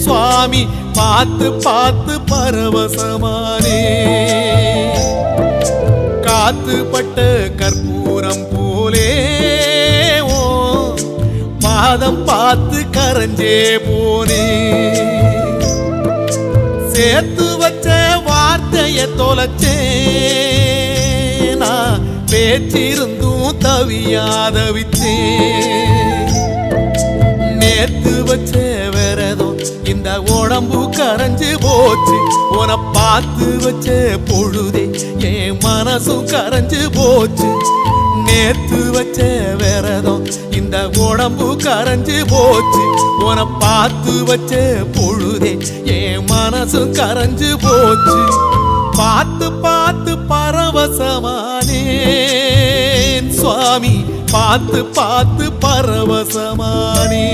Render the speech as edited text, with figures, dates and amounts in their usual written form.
சுவாமி பார்த்து பார்த்து பரவசமானே காத்துப்பட்ட கற்பூரம் போலே ஓ பாதம் பார்த்து கரைஞ்சே போனே சேர்த்து வச்ச வார்த்தைய தொலைச்சேன் நான் பேச்சிருந்தும் தவியாதவித்தேன் நேத்து வச்ச விரதம் இந்த உடம்பு கரைஞ்சு போச்சு உன பார்த்து வச்ச பொழுதே என் மனசும் கரைஞ்சு போச்சு நேத்து வச்ச விரதம் இந்த உடம்பு கரைஞ்சு போச்சு உன பார்த்து வச்ச பொழுதே என் மனசும் கரைஞ்சு போச்சு பார்த்து பார்த்து பரவசமானேன் சுவாமி பார்த்து பார்த்து பரவசமானே